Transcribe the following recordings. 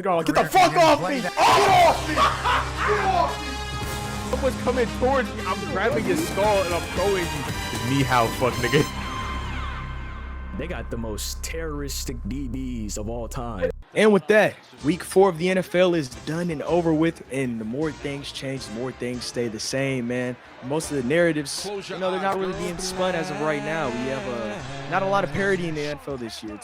Get the fuck off me! Get off me! Get off me! Someone's coming towards me. I'm grabbing his skull and I'm throwing his knee how fuck nigga. They got the most terroristic DBs of all time. And with that, week 4 of the NFL is done and over with, and the more things change, the more things stay the same, man. Most of the narratives, they're not really being spun as of right now. We have not a lot of parity in the NFL this year.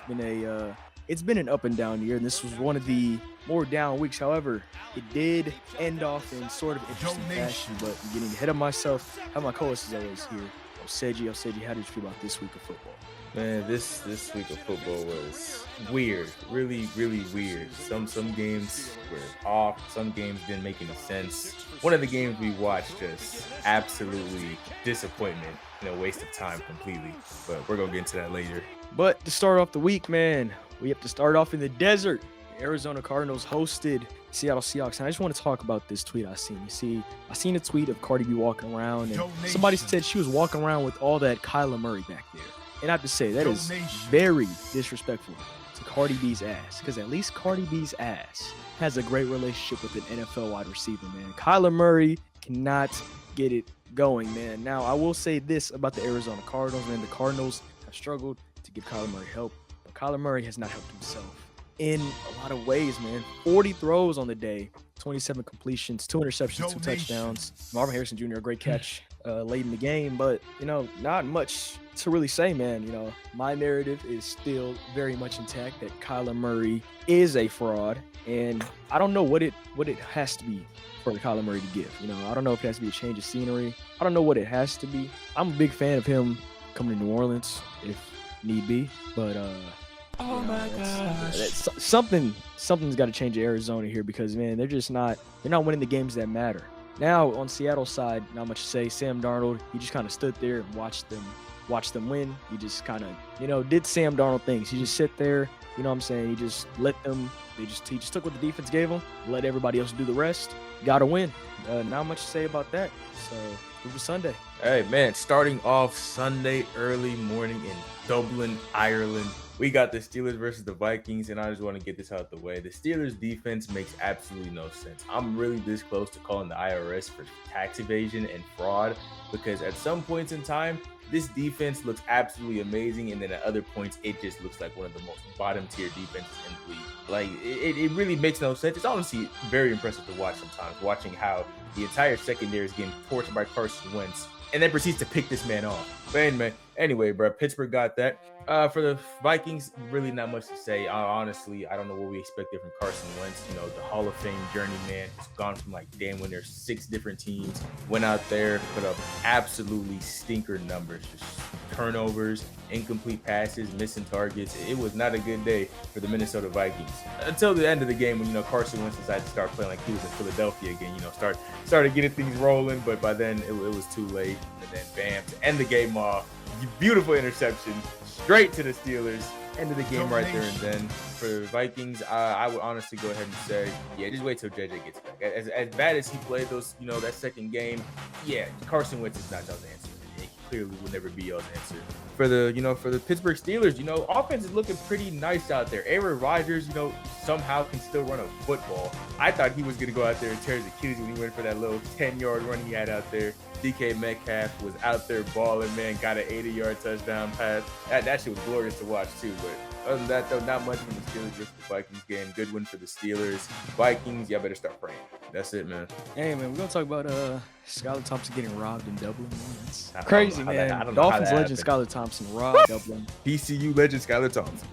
It's been an up and down year, and this was one of the more down weeks. However, it did end off in sort of interesting fashion, but I'm getting ahead of myself. How my co-host is always here. Oseji, how did you feel about this week of football? Man, this week of football was weird, really weird. Some games were off, some games didn't make any sense. One of the games we watched just absolutely disappointment, waste of time completely. But we're gonna get into that later. But to start off the week, man, we have to start off in the desert. The Arizona Cardinals hosted Seattle Seahawks, and I just want to talk about this tweet I seen. You see, I seen a tweet of Cardi B walking around, and somebody said she was walking around with all that Kyler Murray back there. And I have to say, that is very disrespectful to Cardi B's ass, because at least Cardi B's ass has a great relationship with an NFL wide receiver, man. Kyler Murray cannot get it going, man. Now, I will say this about the Arizona Cardinals, man. The Cardinals have struggled to give Kyler Murray help, but Kyler Murray has not helped himself in a lot of ways, man. 40 throws on the day, 27 completions, 2 interceptions, 2 touchdowns. Marvin Harrison Jr., a great catch late in the game, but, not much to really say, man. My narrative is still very much intact that Kyler Murray is a fraud, and I don't know what it has to be for Kyler Murray to give. I don't know if it has to be a change of scenery. I don't know what it has to be. I'm a big fan of him coming to New Orleans if need be, but oh my God, something's got to change in Arizona here, because man, they're not winning the games that matter. Now on Seattle's side, not much to say. Sam Darnold, he just kind of stood there and watched them win. He just kind of, did Sam Darnold things. He just sit there, He just let them. He just took what the defense gave him, let everybody else do the rest. Got to win. Not much to say about that. So it was Sunday. Hey man, starting off Sunday early morning in Dublin, Ireland. We got the Steelers versus the Vikings, and I just want to get this out the way. The Steelers defense makes absolutely no sense. I'm really this close to calling the IRS for tax evasion and fraud, because at some points in time, this defense looks absolutely amazing, and then at other points, it just looks like one of the most bottom-tier defenses in the league. Like, it really makes no sense. It's honestly very impressive to watch sometimes, watching how the entire secondary is getting torched by Carson Wentz, and then proceeds to pick this man off. But anyway, bro, Pittsburgh got that. For the Vikings, really not much to say. Honestly, I don't know what we expected from Carson Wentz. The Hall of Fame journeyman has gone from when there's 6 different teams, went out there, put up absolutely stinker numbers, just turnovers, incomplete passes, missing targets. It was not a good day for the Minnesota Vikings until the end of the game when, Carson Wentz decided to start playing like he was in Philadelphia again, started getting things rolling, but by then it was too late. And then bam, to end the game off, beautiful interception straight to the Steelers. End of the game right there and then. For the Vikings, I would honestly go ahead and say, yeah, just wait till JJ gets back. As bad as he played those, that second game, yeah, Carson Wentz is not y'all's answer. He clearly will never be y'all's answer. For the Pittsburgh Steelers, offense is looking pretty nice out there. Aaron Rodgers, somehow can still run a football. I thought he was going to go out there and tear his Achilles when he went for that little 10-yard run he had out there. DK Metcalf was out there balling, man, got an 80-yard touchdown pass. That shit was glorious to watch too, but other than that, though, not much from the Steelers versus the Vikings game. Good win for the Steelers. Vikings, y'all better start praying. That's it, man. Hey, man, we're going to talk about Skylar Thompson getting robbed in Dublin. That's crazy, man. Dolphins legend Skylar Thompson robbed Dublin. PCU legend Skylar Thompson.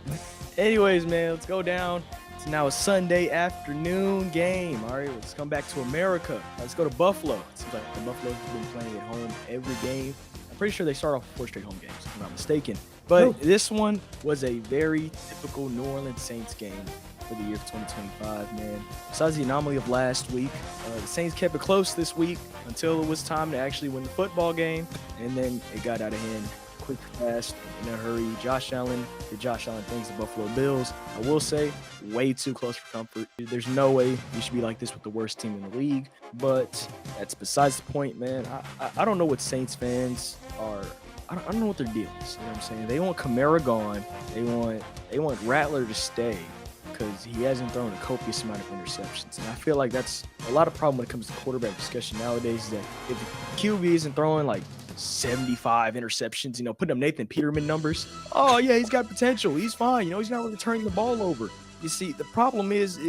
Anyways, man, let's go down. It's now a Sunday afternoon game. All right, let's come back to America. Let's go to Buffalo. It seems like the Buffaloes have been playing at home every game. I'm pretty sure they start off with 4 straight home games, if I'm not mistaken. But this one was a very typical New Orleans Saints game for the year of 2025, man. Besides the anomaly of last week, the Saints kept it close this week until it was time to actually win the football game, and then it got out of hand quick, fast, in a hurry. Josh Allen did Josh Allen things to Buffalo Bills. I will say, way too close for comfort. There's no way you should be like this with the worst team in the league, but that's besides the point, man. I don't know what Saints fans are. I don't know what their deal is. You know what I'm saying? They want Kamara gone. They want Rattler to stay. because he hasn't thrown a copious amount of interceptions. And I feel like that's a lot of problem when it comes to quarterback discussion nowadays, is that if the QB isn't throwing like 75 interceptions, you know, putting up Nathan Peterman numbers, oh yeah, he's got potential, he's fine, you know, he's not really turning the ball over. You see, the problem is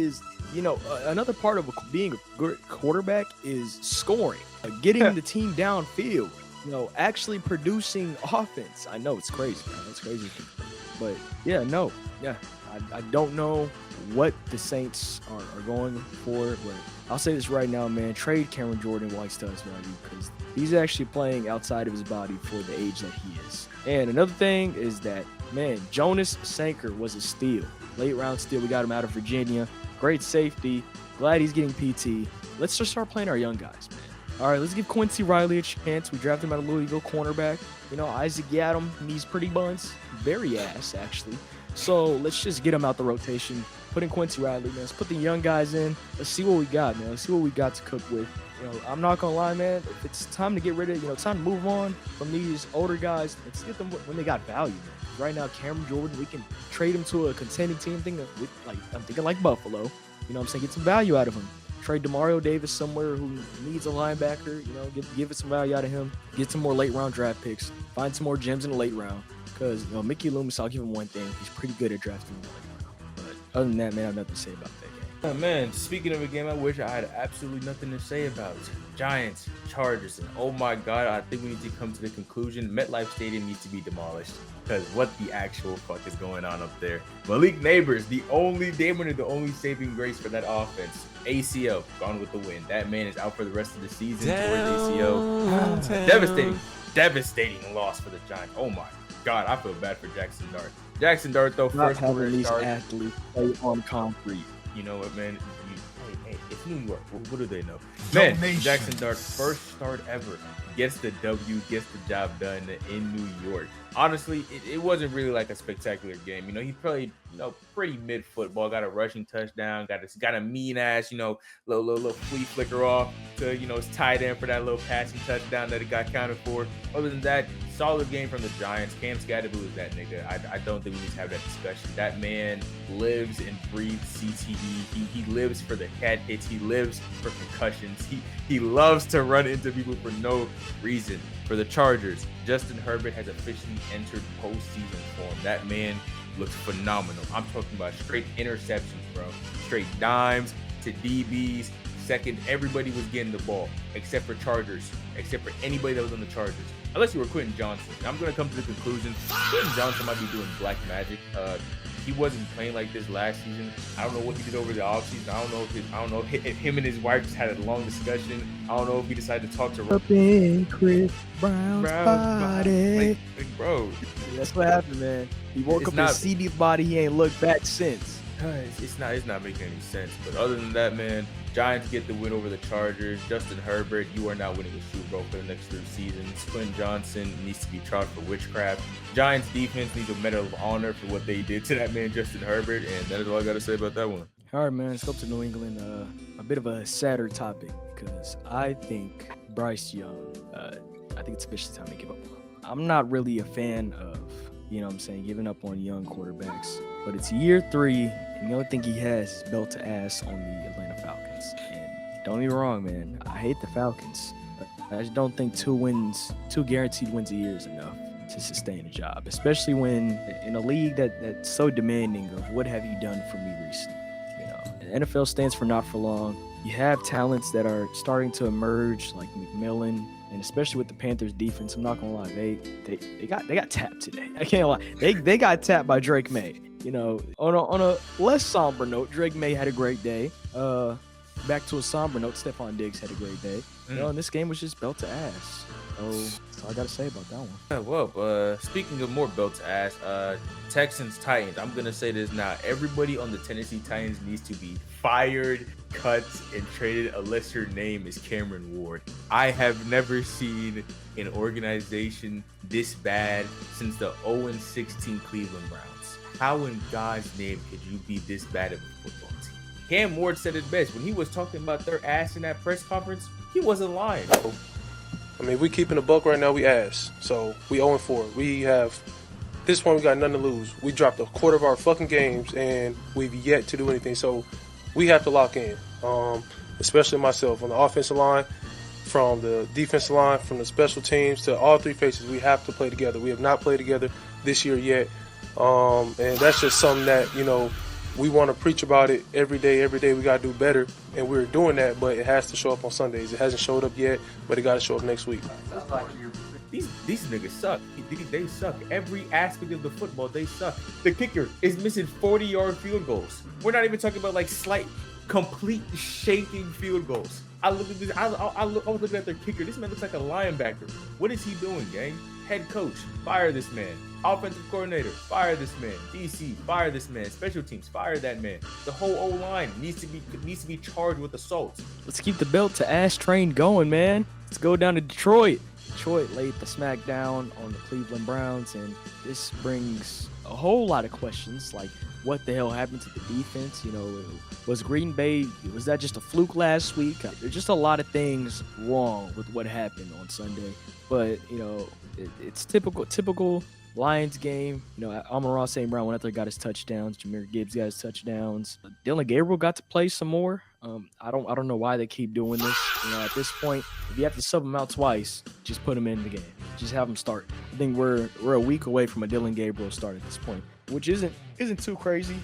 you know, another part of being a good quarterback is scoring, getting the team downfield, you know, actually producing offense. I know it's crazy, man. It's crazy. But yeah, I don't know what the Saints are going for. But I'll say this right now, man. Trade Cameron Jordan while he still has value, because he's actually playing outside of his body for the age that he is. And another thing is that, man, Jonas Sanker was a steal. Late round steal. We got him out of Virginia. Great safety. Glad he's getting PT. Let's just start playing our young guys, man. All right, let's give Quincy Riley a chance. We drafted him out of Louisville, cornerback. You know, Isaac Yadam needs pretty bunts. Very ass, actually. So let's just get him out the rotation. Put in Quincy Riley, man. Let's put the young guys in. Let's see what we got, man. Let's see what we got to cook with. You know, I'm not going to lie, man. If it's time to get rid of, you know, time to move on from these older guys, let's get them when they got value, man. Right now, Cameron Jordan, we can trade him to a contending team. I'm thinking like Buffalo. You know what I'm saying? Get some value out of him. Trade Demario Davis somewhere who needs a linebacker. You know, give it some value out of him. Get some more late round draft picks. Find some more gems in the late round. Because, you know, Mickey Loomis, I'll give him one thing. He's pretty good at drafting in the late round. But other than that, man, I have nothing to say about that game. Oh, man, speaking of a game I wish I had absolutely nothing to say about, Giants, Chargers, and oh my God, I think we need to come to the conclusion MetLife Stadium needs to be demolished, because what the actual fuck is going on up there? Malik Neighbors, the only saving grace for that offense. ACL, gone with the wind. That man is out for the rest of the season towards ACL. Devastating loss for the Giants. Oh my God, I feel bad for Jackson Dart. Jackson Dart, though, Not first quarter these start. athletes play on concrete. You know what, man? Hey, it's New York. What do they know? Man, Jackson Dart, first start ever, gets the W, gets the job done in New York. Honestly, it wasn't really like a spectacular game. You know, he played, you know, pretty mid football, got a rushing touchdown, got a mean ass, you know, little flea flicker off to, you know, his tight end for that little passing touchdown that it got counted for. Other than that, solid game from the Giants. Cam Scadaboo is that nigga. I don't think we need to have that discussion. That man lives and breathes CTE. He lives for the head hits. He lives for concussions. He loves to run into people for no reason. For the Chargers, Justin Herbert has officially entered postseason form. That man looks phenomenal. I'm talking about straight interceptions, bro. Straight dimes to DBs. Second, everybody was getting the ball except for anybody that was on the Chargers. Unless you were Quentin Johnson. I'm going to come to the conclusion Quentin Johnson might be doing black magic. He wasn't playing like this last season. I don't know what he did over the offseason. I don't know if him and his wife just had a long discussion. I don't know if he decided to talk to Up in Chris Brown's body. Like, bro. Yeah, that's what happened, man. He woke up in CD's body. He ain't looked back since. It's not making any sense. But other than that, man, Giants get the win over the Chargers. Justin Herbert, you are not winning a Super Bowl for the next 3 seasons. Quentin Johnson needs to be tried for witchcraft. Giants defense needs a medal of honor for what they did to that man, Justin Herbert. And that is all I got to say about that one. All right, man. Let's go up to New England. A bit of a sadder topic, because I think Bryce Young, I think it's officially time to give up. I'm not really a fan of, you know what I'm saying, giving up on young quarterbacks. But it's year 3, and the only thing he has is belt to ass on the Atlanta Falcons. And don't get me wrong, man, I hate the Falcons. But I just don't think 2 guaranteed wins a year is enough to sustain a job, especially when in a league that's so demanding of what have you done for me recently. You know, the NFL stands for not for long. You have talents that are starting to emerge, like McMillan, and especially with the Panthers defense. I'm not gonna lie, they got tapped today. I can't lie, they got tapped by Drake May. You know, on a less somber note, Drake May had a great day. Back to a somber note, Stephon Diggs had a great day. You know, and this game was just belt to ass. So that's all I gotta say about that one. Yeah, well, speaking of more belt to ass, Texans, Titans. I'm gonna say this now. Everybody on the Tennessee Titans needs to be fired, cut, and traded unless your name is Cameron Ward. I have never seen an organization this bad since the 0-16 Cleveland Browns. How in God's name could you be this bad of a football team? Cam Ward said it best. When he was talking about their ass in that press conference, he wasn't lying. I mean, we keeping the buck right now, we ass. So we 0-4. We have this point, we got nothing to lose. We dropped a quarter of our fucking games, and we've yet to do anything. So we have to lock in, especially myself on the offensive line, from the defensive line, from the special teams to all three faces. We have to play together. We have not played together this year yet, and that's just something that, we want to preach about it every day. Every day we got to do better, and we're doing that, but it has to show up on Sundays. It hasn't showed up yet, but it got to show up next week. These niggas suck. They suck. Every aspect of the football, they suck. The kicker is missing 40-yard field goals. We're not even talking about like slight, complete shaking field goals. I was looking at their kicker. This man looks like a linebacker. What is he doing, gang? Head coach, fire this man. Offensive coordinator, fire this man. DC, fire this man. Special teams, fire that man. The whole O-line needs to be charged with assault. Let's keep the belt to ass train going, man. Let's go down to Detroit. Detroit laid the smackdown on the Cleveland Browns, and this brings a whole lot of questions, like what the hell happened to the defense? Was Green Bay, was that just a fluke last week? There's just a lot of things wrong with what happened on Sunday, but it's typical Lions game. Amon-Ra St. Brown went out there, got his touchdowns. Jahmyr Gibbs got his touchdowns. Dylan Gabriel got to play some more. I don't know why they keep doing this. At this point, if you have to sub him out twice, just put him in the game. Just have him start. I think we're a week away from a Dylan Gabriel start at this point, which isn't too crazy.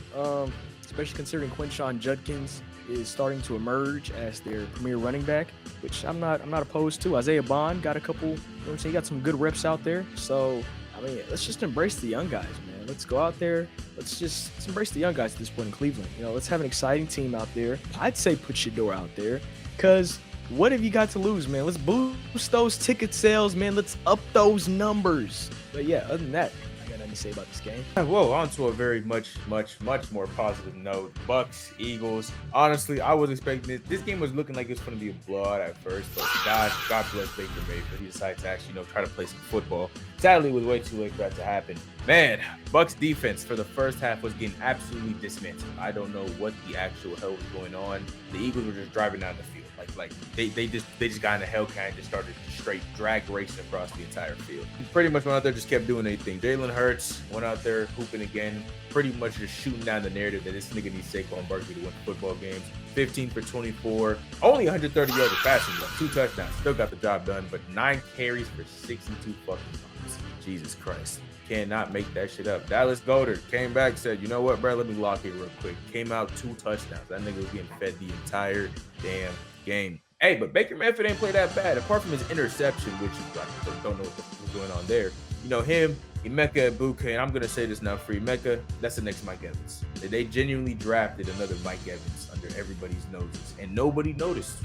Especially considering Quinshon Judkins is starting to emerge as their premier running back, which I'm not opposed to. Isaiah Bond got a couple. He got some good reps out there. So let's just embrace the young guys, man. Let's go out there. Let's embrace the young guys at this point in Cleveland. Let's have an exciting team out there. I'd say put Shador out there, because what have you got to lose, man? Let's boost those ticket sales, man. Let's up those numbers. But yeah, other than that, I got nothing to say about this game. Whoa, on to a very much more positive note. Bucks, Eagles. Honestly, I was expecting this. This game was looking like it was going to be a blowout at first, but God bless Baker Mayfield. He decided to actually, try to play some football. Sadly, it was way too late for that to happen. Man, Bucks defense for the first half was getting absolutely dismantled. I don't know what the actual hell was going on. The Eagles were just driving down the field. Like they just got in a Hellcat and just started straight drag racing across the entire field. Pretty much went out there, just kept doing anything. Jalen Hurts went out there hooping again, pretty much just shooting down the narrative that this nigga needs Saquon Barkley to win football games. 15 for 24, only 130 yards of passing, 2 touchdowns, still got the job done, but 9 carries for 62 fucking yards. Jesus Christ. Cannot make that shit up. Dallas Goedert came back, said, you know what, bro, let me lock it real quick. Came out 2 touchdowns. That nigga was getting fed the entire damn game. Hey, but Baker Mayfield ain't play that bad, apart from his interception, which I don't know what's going on there. Him, Emeka Egbuka, and I'm going to say this now for Emeka, that's the next Mike Evans. They genuinely drafted another Mike Evans under everybody's noses, and nobody noticed.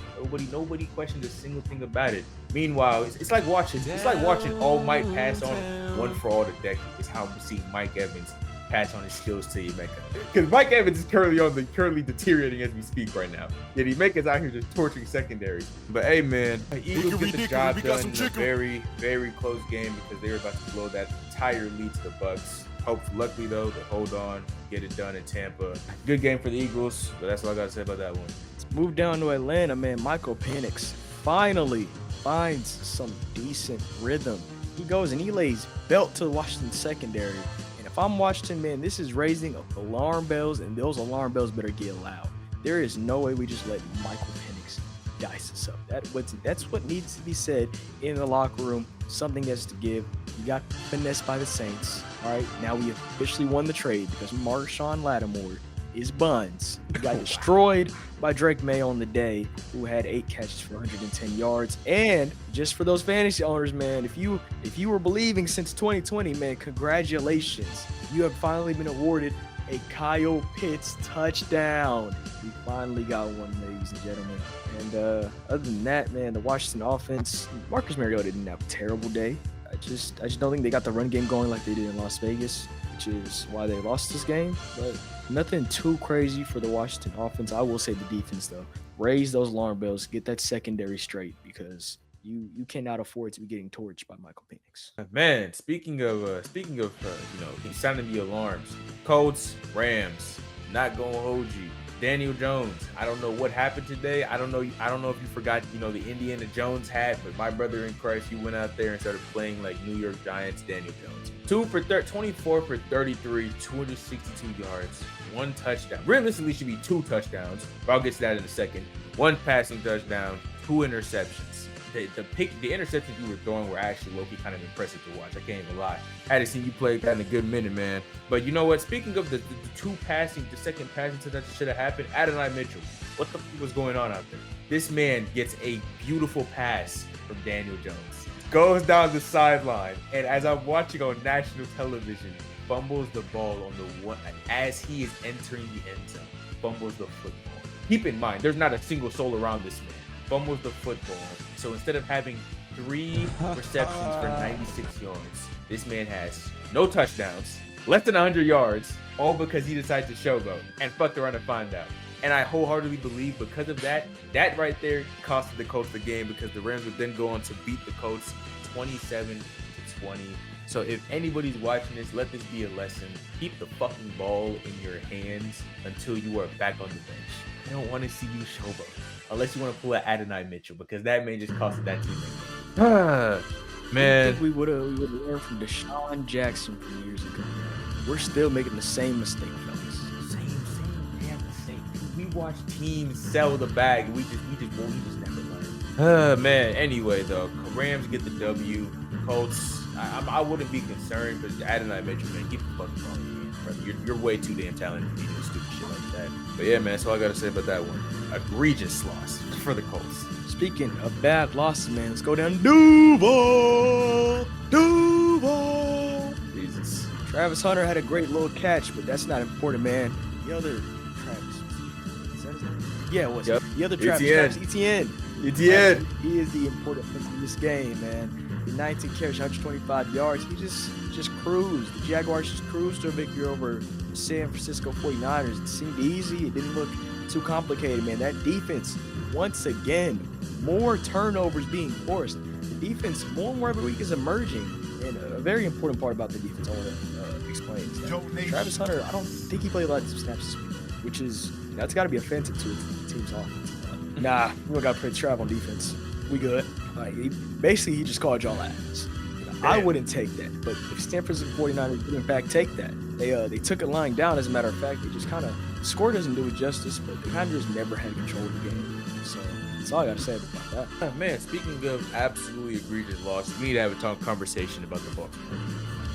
Nobody questioned a single thing about it. Meanwhile, it's like watching All Might pass on One for All the Deck is how we see Mike Evans pass on his skills to Emeka. Because Mike Evans is currently deteriorating as we speak right now. Yet Emeka's out here just torturing secondaries. But hey, man, Eagles get the job done in a very, very close game because they were about to blow that entire lead to the Bucks. Luckily, though, they hold on, get it done in Tampa. Good game for the Eagles, but that's all I got to say about that one. Let's move down to Atlanta, man. Michael Penix finally finds some decent rhythm. He goes and he lays belt to the Washington secondary. If I'm Washington, man, this is raising alarm bells, and those alarm bells better get loud. There is no way we just let Michael Penix dice us up. That's what needs to be said in the locker room. Something has to give. You got finessed by the Saints. All right, now we officially won the trade because Marshawn Lattimore is buns. He got destroyed by Drake May on the day, who had 8 catches for 110 yards. And just for those fantasy owners, man, if you were believing since 2020, man, congratulations. You have finally been awarded a Kyle Pitts touchdown. We finally got one, ladies and gentlemen. And other than that, man, the Washington offense, Marcus Mariota didn't have a terrible day. I just don't think they got the run game going like they did in Las Vegas, which is why they lost this game. But nothing too crazy for the Washington offense. I will say the defense, though. Raise those alarm bells, get that secondary straight, because you cannot afford to be getting torched by Michael Penix. Man, speaking of sounding the alarms, Colts, Rams, not gonna hold you. Daniel Jones. I don't know what happened today. I don't know if you forgot, the Indiana Jones hat, but my brother in Christ, you went out there and started playing like New York Giants Daniel Jones. 24 for 33, 262 yards, 1 touchdown. Realistically, should be 2 touchdowns, but I'll get to that in a second. 1 passing touchdown, 2 interceptions. The interceptions you were throwing were actually low-key kind of impressive to watch. I can't even lie. I had seen you play that in a good minute, man. But you know what? Speaking of the second passing touchdown should have happened. Adonai Mitchell, what the fuck was going on out there? This man gets a beautiful pass from Daniel Jones, goes down the sideline, and as I'm watching on national television, fumbles the ball on the one as he is entering the end zone. Fumbles the football. Keep in mind, there's not a single soul around this man. Fumbles the football. So instead of having 3 receptions for 96 yards, this man has no touchdowns, less than 100 yards, all because he decided to showboat and fucked around and find out. And I wholeheartedly believe because of that right there costed the Colts the game, because the Rams would then go on to beat the Colts 27-20. So if anybody's watching this, let this be a lesson. Keep the fucking ball in your hands until you are back on the bench. I don't want to see you showboat. Unless you want to pull an Adonai Mitchell, because that man just costed that team. Man. I think we would have learned from Deshaun Jackson from years ago. We're still making the same mistake, fellas. Same. They have the same. We watch teams sell the bag. We just never learn. Man. Anyway, though, Rams get the W. Colts, I wouldn't be concerned, but Adonai Mitchell, man, keep the fucking ball in your hands, brother. You're way too damn talented to be doing stupid shit like that. But yeah, man, that's all I gotta say about that one. Egregious loss for the Colts. Speaking of bad losses, man, let's go down Duval. Jesus. Travis Hunter had a great little catch, but that's not important, man. The other Travis, is that his name? Yeah, it was. Yep. The other Travis Etienne. He is the important piece in this game, man. 19 carries, 125 yards. He just cruised. The Jaguars just cruised to a victory over the San Francisco 49ers. It seemed easy. It didn't look too complicated, man. That defense, once again, more turnovers being forced. The defense, more and more every week, is emerging. And a very important part about the defense I want to explain is that Travis Hunter, I don't think he played a lot of snaps this week, which is, that's got to be offensive to the team's offense. Nah, we don't got to play Trav on defense. We good. He just called y'all ass. I wouldn't take that. But if San Francisco 49ers did in fact take that, they took it lying down. As a matter of fact, they just kind of, score doesn't do it justice, but the Commanders never had control of the game. So that's all I got to say about that. Man, speaking of absolutely egregious losses, we need to have a conversation about the Baltimore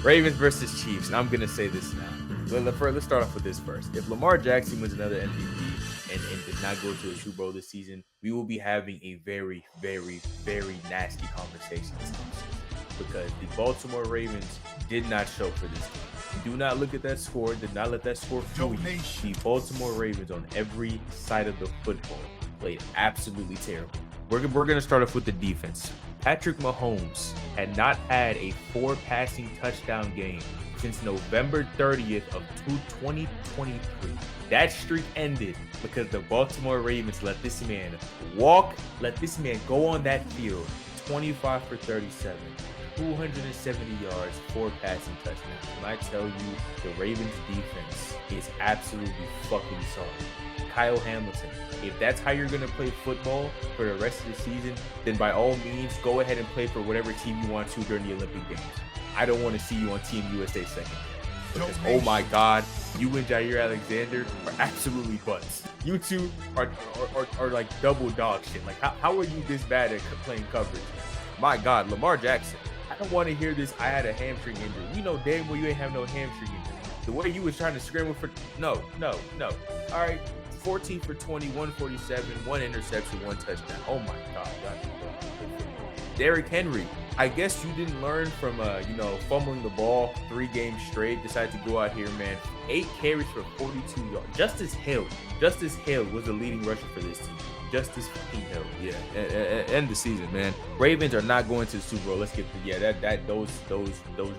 Ravens versus Chiefs. And I'm going to say this now. Let's start off with this first. If Lamar Jackson wins another MVP and did not go to a Super Bowl this season, we will be having a very, very, very nasty conversation this offseason, because the Baltimore Ravens did not show for this game. Do not look at that score. Did not let that score fool you. The Baltimore Ravens on every side of the football played absolutely terrible. We're going to start off with the defense. Patrick Mahomes had not had a 4 passing touchdown game since November 30th of 2023. That streak ended because the Baltimore Ravens let this man go on that field 25 for 37, 270 yards, 4 passing touchdowns. When I tell you the Ravens defense is absolutely fucking sorry. Kyle Hamilton, if that's how you're going to play football for the rest of the season, then by all means, go ahead and play for whatever team you want to during the Olympic Games. I don't want to see you on Team USA second. Because, oh my God, you and Jair Alexander are absolutely butts. You two are like double dog shit. Like, how are you this bad at playing coverage? My God, Lamar Jackson. I don't want to hear this. I had a hamstring injury. We know damn well you ain't have no hamstring injury. The way you was trying to scramble for no. All right, 14 for 20, 147, 1 interception, 1 touchdown. Oh my God. Derrick Henry. I guess you didn't learn from fumbling the ball 3 games straight. Decided to go out here, man. 8 carries for 42 yards. Justice Hill was the leading rusher for this team. Justice fucking Hill, yeah. End the season, man. Ravens are not going to the Super Bowl. Let's get those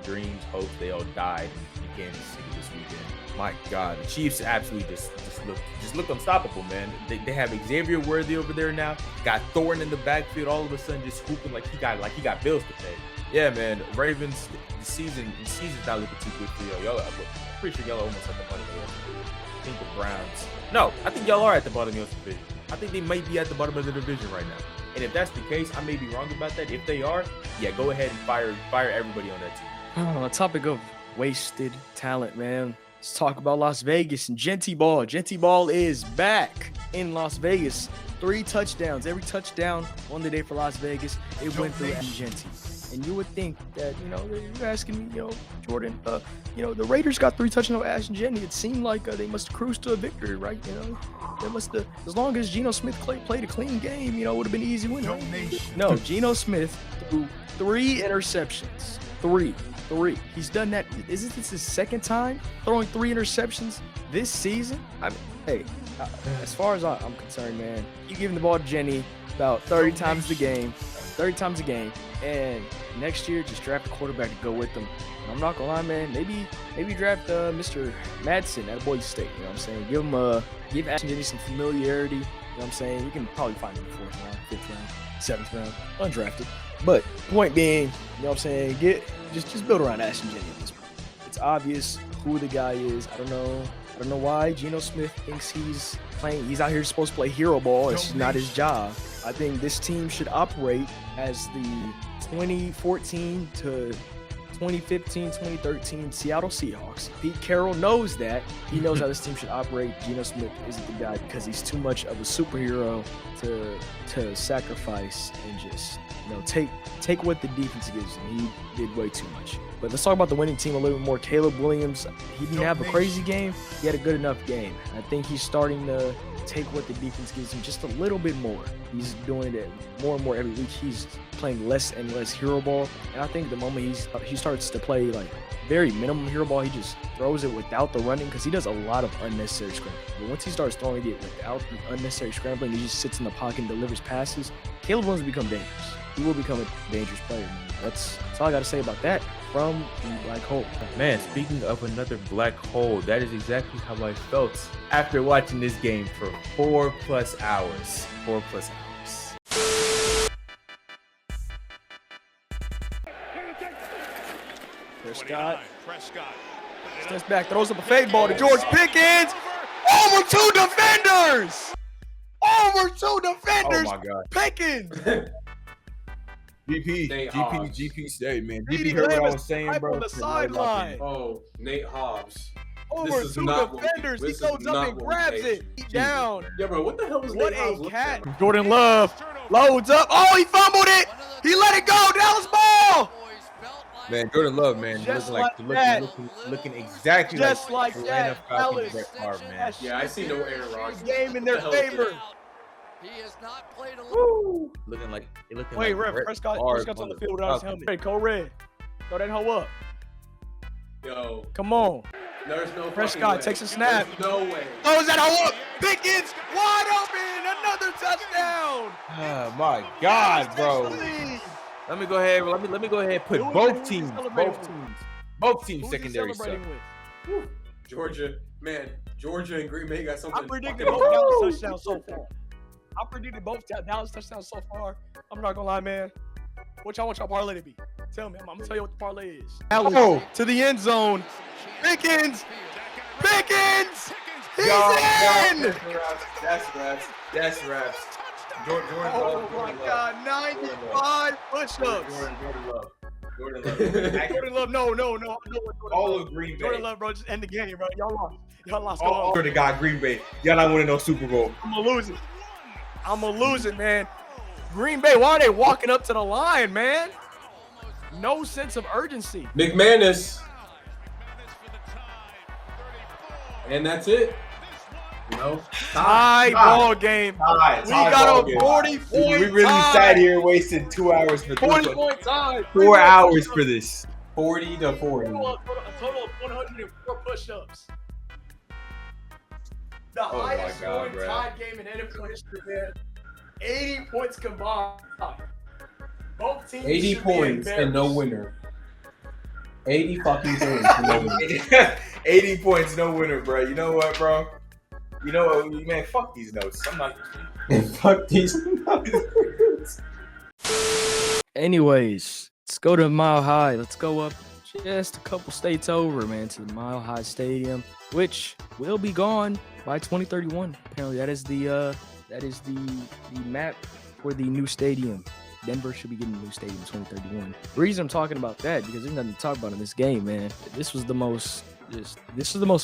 dreams, hopes, they all died in Kansas City this weekend. My God, the Chiefs absolutely just look unstoppable, man. They have Xavier Worthy over there now. Got Thornton in the backfield, all of a sudden just hooping like he got bills to pay. Yeah, man. Ravens, the season's not looking too good for y'all. I'm pretty sure y'all are almost at the money. I think the Browns. No, I think y'all are at the bottom of the division. I think they might be at the bottom of the division right now. And if that's the case, I may be wrong about that. If they are, yeah, go ahead and fire everybody on that team. On the topic of wasted talent, man, let's talk about Las Vegas and Genty Ball. Genty Ball is back in Las Vegas. 3 touchdowns. Every touchdown on the day for Las Vegas, it went through Genty. And you would think that, you're asking me, Jordan, the Raiders got 3 touchdowns of Ashton Jennings. It seemed like they must have cruised to a victory, right? They must have, as long as Geno Smith played a clean game, it would have been an easy win. Right? No, Geno Smith threw 3 interceptions. 3. He's done that. Isn't this his second time throwing 3 interceptions this season? As far as I'm concerned, man, you giving the ball to Jenny about 30 times a game, and next year just draft a quarterback to go with them. And I'm not gonna lie, man, maybe draft Mr. Madsen at Boise State. You know what I'm saying? Give Ashton Jennings some familiarity. You know what I'm saying? You can probably find him in the 4th round, 5th round, 7th round, undrafted. But point being, you know what I'm saying? Just build around Ashton Jennings at this point. It's obvious who the guy is. I don't know why Geno Smith thinks he's out here supposed to play hero ball. It's not his job. I think this team should operate as the 2014 to 2015, 2013 Seattle Seahawks. Pete Carroll knows that. He knows how this team should operate. Geno Smith isn't the guy because he's too much of a superhero to sacrifice and just take what the defense gives him. He did way too much. But let's talk about the winning team a little bit more. Caleb Williams, he didn't have a crazy game. He had a good enough game. I think he's starting to take what the defense gives him just a little bit more. He's doing it more and more every week. He's playing less and less hero ball. And I think the moment he starts to play like very minimum hero ball, he just throws it without the running because he does a lot of unnecessary scrambling. But once he starts throwing it without the unnecessary scrambling, he just sits in the pocket and delivers passes. Caleb Williams will become dangerous. He will become a dangerous player. That's all I got to say about that from the black hole. Man, speaking of another black hole, that is exactly how I felt after watching this game for 4+ hours. 4+ hours. Prescott steps back, throws up a fade ball to George Pickens. Over 2 defenders! Oh my God. Pickens! GP, stay, man. GP heard what I was saying, bro. On the sideline. Oh, Nate Hobbs. Over 2 defenders. He goes up and grabs it. He down. Yeah, bro, what the hell was What Nate Hobbs a cat. looking at? Jordan Love loads up. Oh, he fumbled it. He let it go. Dallas ball. Man, Jordan Love, man, Just looking exactly Just like the that. Atlanta Falcons Brett Favre, man. Yeah, I see no Aaron Rodgers. Game in their favor. He has not played a little. Looking like Wait, like Ref, Prescott's on the field without his helmet. Hey, Cole Red. Throw that hoe up. Yo, Come on. there's no Prescott fucking way. takes a snap. There's no way. Throws that hoe up. Pickens wide open. Another touchdown. Oh my God, bro. Let me go ahead. Let me go ahead and put both teams Who's he secondary stuff. celebrating with? Georgia and Green Bay got something. I predicted fucking- both Dallas touchdowns so far. I'm not gonna lie, man. What y'all want y'all parlay to be? Tell me. I'm gonna tell you what the parlay is. Oh. To the end zone. Pickens. He's in. That's raps. Jordan Oh my God. 95 push-ups. Jordan Love. Jordan Love. No. All of Green Bay. Jordan Love, bro. Just end the game, bro. Y'all lost. Go All on. for the guy Green Bay. Y'all not winning no Super Bowl. I'm gonna lose it, man. Green Bay, why are they walking up to the line, man? No sense of urgency. McManus. And that's it. You know? Tie ball game. We got a 40-point We really tie. sat here and wasted 2 hours for this. 40-point tie. 4 hours for this. 40 to 40. A total of 104 push-ups. The Oh my highest God, scoring bro. tied game in NFL history, man. 80 points combined. Both teams 80 should be points and no embarrassed. winner. 80 fucking points and no winner. 80 points, no winner, bro. You know what, bro? You know what, man? Fuck these notes. I'm not. Fuck these. Anyways, let's go to Mile High. Let's go up just a couple states over, man, to the Mile High Stadium, which will be gone by 2031. Apparently, that is the map for the new stadium. Denver should be getting a new stadium in 2031. The reason I'm talking about that because there's nothing to talk about in this game, man. This was the most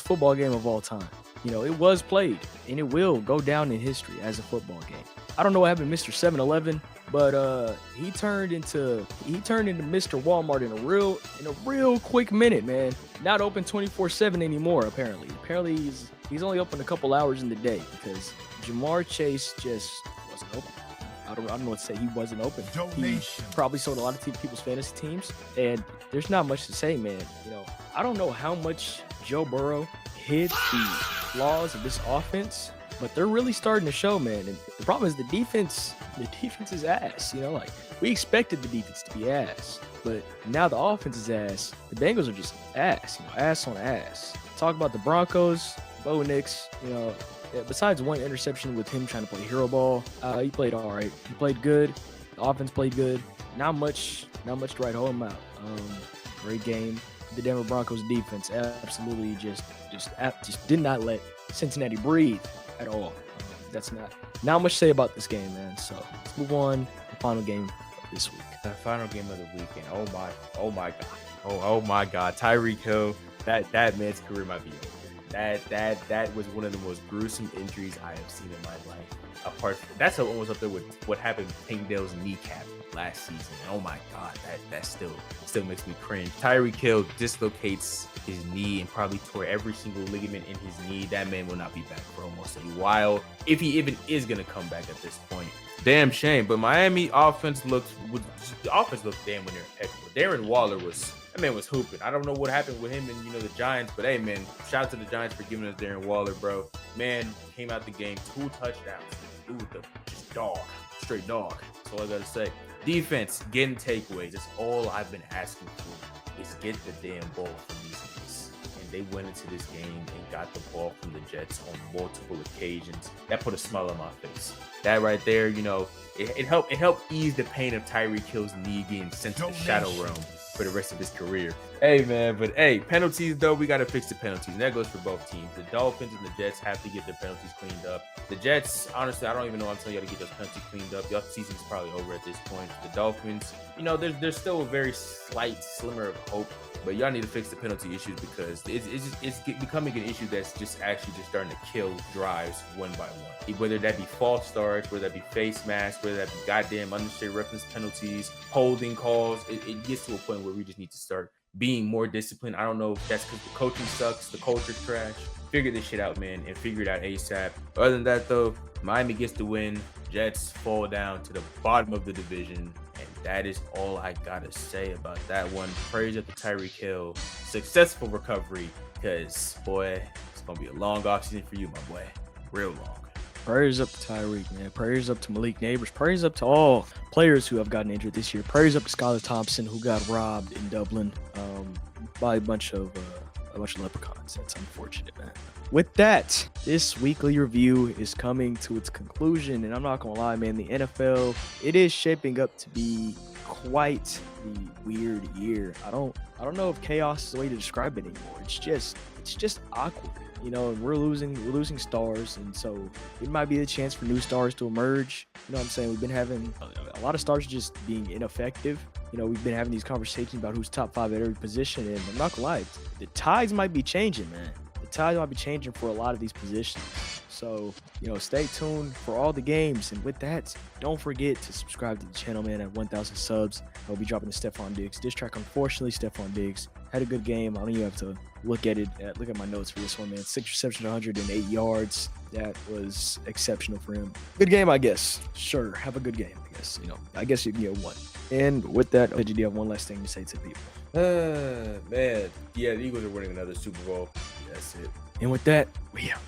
football game of all time. You know, it was played and it will go down in history as a football game. I don't know what happened to Mr. 7-Eleven, but he turned into Mr. Walmart in a real quick minute, man. Not open 24/7 anymore, apparently. Apparently he's only open a couple hours in the day because Jamar Chase just wasn't open. I don't know what to say. He wasn't open. He probably sold a lot of people's fantasy teams, and there's not much to say, man. You know, I don't know how much Joe Burrow hid the flaws of this offense, but they're really starting to show, man. And the problem is the defense is ass. You know, like we expected the defense to be ass, but now the offense is ass. The Bengals are just ass. You know, ass on ass. Talk about the Broncos, Bo Nix. You know. Yeah, besides one interception with him trying to play hero ball, he played all right. He played good. The offense played good. Not much to write home out. Great game. The Denver Broncos defense absolutely just did not let Cincinnati breathe at all. That's not much to say about this game, man. So let's move on to the final game of this week. The final game of the weekend. Oh my God. Tyreek Hill. That man's career might be over. That was one of the most gruesome injuries I have seen in my life. That's almost up there with what happened with Tank Dell's kneecap last season. Oh my God, that still makes me cringe. Tyreek Hill dislocates his knee and probably tore every single ligament in his knee. That man will not be back for almost a while, if he even is gonna come back at this point. Damn shame. But Miami offense looked damn near impeccable. Darren Waller was hooping. I don't know what happened with him and the Giants, but hey man, shout out to the Giants for giving us Darren Waller, bro. Man came out the game 2 touchdowns. Dude, just dog, straight dog. That's all I gotta say. Defense getting takeaways. That's all I've been asking for is get the damn ball from these guys. And they went into this game and got the ball from the Jets on multiple occasions. That put a smile on my face. That right there, it helped ease the pain of Tyreek Hill's knee getting sent to the shadow realm for the rest of his career. Hey man, but hey, penalties though, we got to fix the penalties. And that goes for both teams. The Dolphins and the Jets have to get their penalties cleaned up. The Jets, honestly, I don't even know until you got to get those penalties cleaned up. Your season's probably over at this point. The Dolphins, there's still a very slight slimmer of hope, but y'all need to fix the penalty issues because it's becoming an issue that's just starting to kill drives one by one. Whether that be false starts, whether that be face masks, whether that be goddamn unnecessary reference penalties, holding calls, it gets to a point where we just need to start being more disciplined. I don't know if that's because the coaching sucks, the culture's trash. Figure this shit out, man, and figure it out ASAP. Other than that, though, Miami gets the win. Jets fall down to the bottom of the division, and that is all I gotta say about that one. Praise up to Tyreek Hill. Successful recovery, because, boy, it's gonna be a long offseason for you, my boy. Real long. Prayers up to Tyreek, man. Prayers up to Malik Neighbors. Prayers up to all players who have gotten injured this year. Prayers up to Skylar Thompson, who got robbed in Dublin by a bunch of leprechauns. That's unfortunate, man. With that, this weekly review is coming to its conclusion, and I'm not gonna lie, man. The NFL, it is shaping up to be quite the weird year. I don't know if chaos is the way to describe it anymore. It's just awkward. And we're losing stars, and so it might be a chance for new stars to emerge. You know what I'm saying? We've been having a lot of stars just being ineffective. We've been having these conversations about who's top 5 at every position, and I'm not gonna lie, the tides might be changing, man. The tides might be changing for a lot of these positions. So, stay tuned for all the games. And with that, don't forget to subscribe to the channel, man. At 1,000 subs, I'll be dropping the Stephon Diggs diss track. Unfortunately, Stephon Diggs had a good game. I don't even have to look at my notes for this one, man. 6 receptions, 108 yards. That was exceptional for him. Good game, I guess. Sure, have a good game, I guess. I guess you can get one. And with that, do you have one last thing to say to people? Man. Yeah, the Eagles are winning another Super Bowl. That's it. And with that, we out.